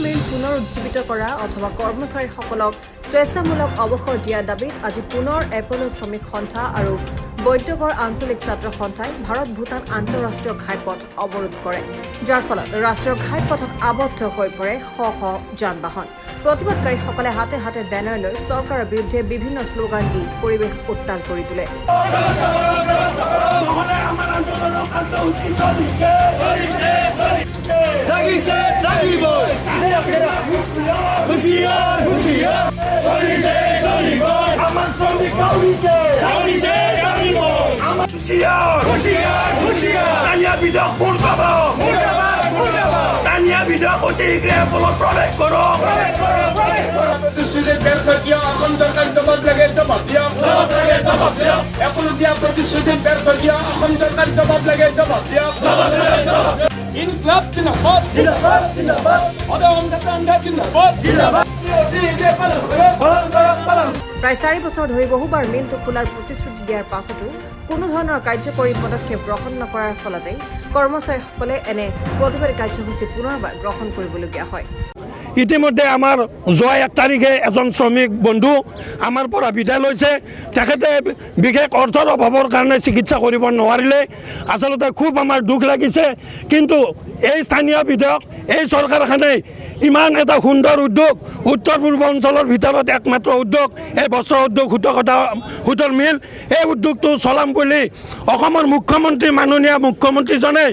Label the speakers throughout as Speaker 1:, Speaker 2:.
Speaker 1: মিল পুনৰ উজ্জীৱিত কৰা অথবা কৰ্মচাৰীসকলক স্বেচ্ছামূলক অৱসৰ দিয়াৰ দাবীত আজি পুনৰ এপলো শ্ৰমিক সন্থা আৰু বৈদ্যগড় আঞ্চলিক ছাত্ৰ সন্থাই ভাৰত ভূটান আন্তঃৰাষ্ট্ৰীয় ঘাইপথ অৱৰোধ কৰে, যাৰ ফলত ৰাষ্ট্ৰীয় ঘাইপথত আবদ্ধ হৈ পৰে শ শ যান বাহন। প্ৰতিবাদকাৰীসকলে হাতে হাতে বেনাৰ লৈ চৰকাৰৰ বিৰুদ্ধে বিভিন্ন শ্লোগান দি পৰিৱেশ উত্তাল কৰি তোলে।
Speaker 2: প্ৰতিশ্ৰুতিৰ ব্যৰ্থ কিয় অসম চৰকাৰ জবাব লাগে, জবাব দিয়ক। এপলো দিয়া প্ৰতিশ্ৰুতিৰ ব্যৰ্থ কিয় অসম চৰকাৰ জবাব লাগে, জবাব দিয়ক। ইনকলাব জিন্দাবাদ, জিন্দাবাদ, জিন্দাবাদ। অসম চৰকাৰ জিন্দাবাদ, জিন্দাবাদ।
Speaker 1: প্ৰায় 4 বছৰ ধৰি বহুবাৰ মিলটো খোলাৰ প্ৰতিশ্ৰুতি দিয়াৰ পাছতো কোনো ধৰণৰ কাৰ্যকৰী পদক্ষেপ গ্ৰহণ নকৰাৰ ফলতেই কৰ্মচাৰীসকলে এনে প্ৰতিবাদী কাৰ্যসূচী পুনৰবাৰ গ্ৰহণ কৰিবলগীয়া হয়।
Speaker 3: ইতিমধ্যে আমাৰ যোৱা 1 তাৰিখে এজন শ্ৰমিক বন্ধু আমাৰ পৰা বিদায় লৈছে। তেখেতে বিশেষ অৰ্থৰ অভাৱৰ কাৰণে চিকিৎসা কৰিব নোৱাৰিলে। আচলতে খুব আমাৰ দুখ লাগিছে। কিন্তু এই স্থানীয় বিধায়ক, এই চৰকাৰখনে ইমান এটা সুন্দৰ উদ্যোগ, উত্তৰ পূৰ্ব অঞ্চলৰ ভিতৰত একমাত্ৰ উদ্যোগ, এই বস্ত্ৰ উদ্যোগ সূতৰ মিল, এই উদ্যোগটো চলাম বুলি অসমৰ মুখ্যমন্ত্ৰী, মাননীয় মুখ্যমন্ত্ৰীজনে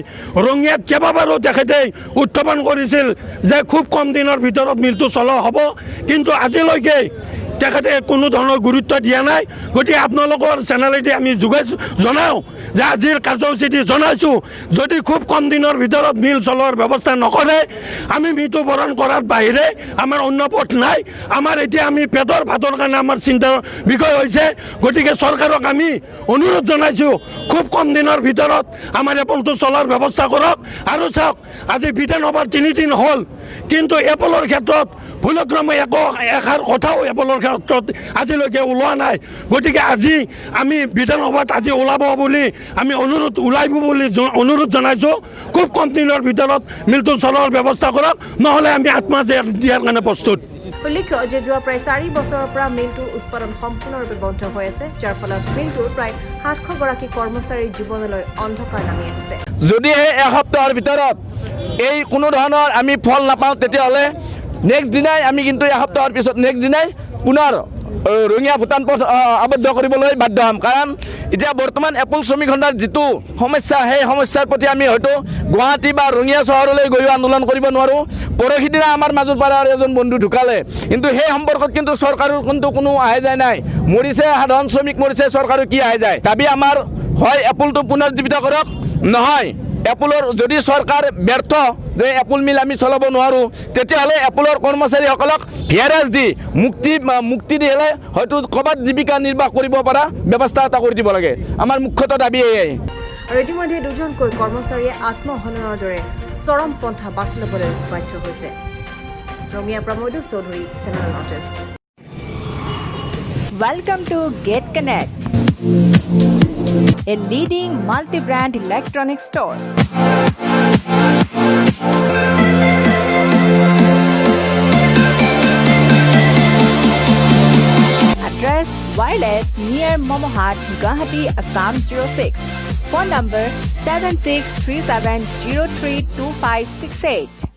Speaker 3: ৰঙিয়াত কেইবাবাৰো তেখেতে উত্থাপন কৰিছিল যে খুব কম দিনৰ ভিতৰত মিলটো চলোৱা হ'ব, কিন্তু আজিলৈকে তেখেতে কোনো ধৰণৰ গুৰুত্ব দিয়া নাই। গতিকে আপোনালোকৰ চেনেলেদি আমি জনাওঁ যে আজিৰ কাৰ্যসূচীটি জনাইছোঁ, যদি খুব কম দিনৰ ভিতৰত মিল চলোৱাৰ ব্যৱস্থা নকৰে আমি মৃত্যুবৰণ কৰাৰ বাহিৰে আমাৰ অন্য পথ নাই। আমাৰ এতিয়া আমি পেটৰ ভাতৰ কাৰণে আমাৰ চিন্তাৰ বিষয় হৈছে। গতিকে চৰকাৰক আমি অনুৰোধ জনাইছোঁ, খুব কম দিনৰ ভিতৰত আমাৰ এপলটো চলাৰ ব্যৱস্থা কৰক। আৰু চাওক, আজি বিধানসভাৰ 3 দিন হ'ল, কিন্তু এপলৰ ক্ষেত্ৰত ভুলক্ৰমে এষাৰ কথাও এপলৰ ক্ষেত্ৰত আজিলৈকে ওলোৱা নাই। গতিকে আজি আমি বিধানসভাত আজি ওলাব বুলি আমি ওলাইব বুলি অনুৰোধ জনাইছোঁ। খুব কম দিনৰ ভিতৰত মিলটো চলোৱাৰ ব্যৱস্থা কৰক, নহ'লে আমি আত্মহত্যা দিয়াৰ কাৰণে প্ৰস্তুত।
Speaker 1: উল্লেখ্য যে যোৱা প্ৰায় 4 বছৰৰ পৰা মিলটোৰ উৎপাদন সম্পূৰ্ণৰূপে বন্ধ হৈ আছে, যাৰ ফলত মিলটোৰ প্ৰায় 700 গৰাকী কৰ্মচাৰীৰ জীৱনলৈ অন্ধকাৰ নামি আহিছে।
Speaker 4: যদিহে এসপ্তাহৰ ভিতৰত এই কোনো ধৰণৰ আমি ফল নাপাওঁ, তেতিয়াহ'লে নেক্সট দিনাই আমি কিন্তু এসপ্তাহৰ পিছত নেক্সট দিনাই পুনৰ ৰঙিয়া ভূটান পথ আবদ্ধ কৰিবলৈ বাধ্য হ'ম। কাৰণ এতিয়া বৰ্তমান এপল শ্ৰমিক সন্থাৰ যিটো সমস্যা, সেই সমস্যাৰ প্ৰতি আমি হয়তো গুৱাহাটী বা ৰঙিয়া চহৰলৈ গৈও আন্দোলন কৰিব নোৱাৰোঁ। পৰহি দিনা আমাৰ মাজৰ পৰা এজন বন্ধু ঢুকালে, কিন্তু সেই সম্পৰ্কত কিন্তু চৰকাৰৰ কিন্তু কোনো আহে যায় নাই। মৰিছে সাধাৰণ শ্ৰমিক মৰিছে, চৰকাৰৰ কি আহে যায়। দাবী আমাৰ হয় এপলটো পুনৰুজ্জীৱিত কৰক, নহয় এপলৰ যদি চৰকাৰ ব্যৰ্থ যে এপল মিল আমি চলাব নোৱাৰোঁ, তেতিয়াহ'লে এপলৰ কৰ্মচাৰীসকলক ভিয়াৰাজ দি মুক্তি দিলে হয়তো ক'ৰবাত জীৱিকা নিৰ্বাহ কৰিব পৰা ব্যৱস্থা এটা কৰি দিব লাগে। আমাৰ মুখ্যতঃ দাবী এয়াই।
Speaker 1: আৰু ইতিমধ্যে 2জনকৈ কৰ্মচাৰীয়ে আত্মহননৰ দৰে চৰম পন্থা বাছি ল'বলৈ বাধ্য হৈছে। ৰঙিয়াৰ পৰা Moidul Choudhury, channel north east.
Speaker 5: Welcome to Get Connect, a leading multi-brand electronics store. Address: Wireless near Momohat, Guwahati, Assam 06. Phone number 7637032568.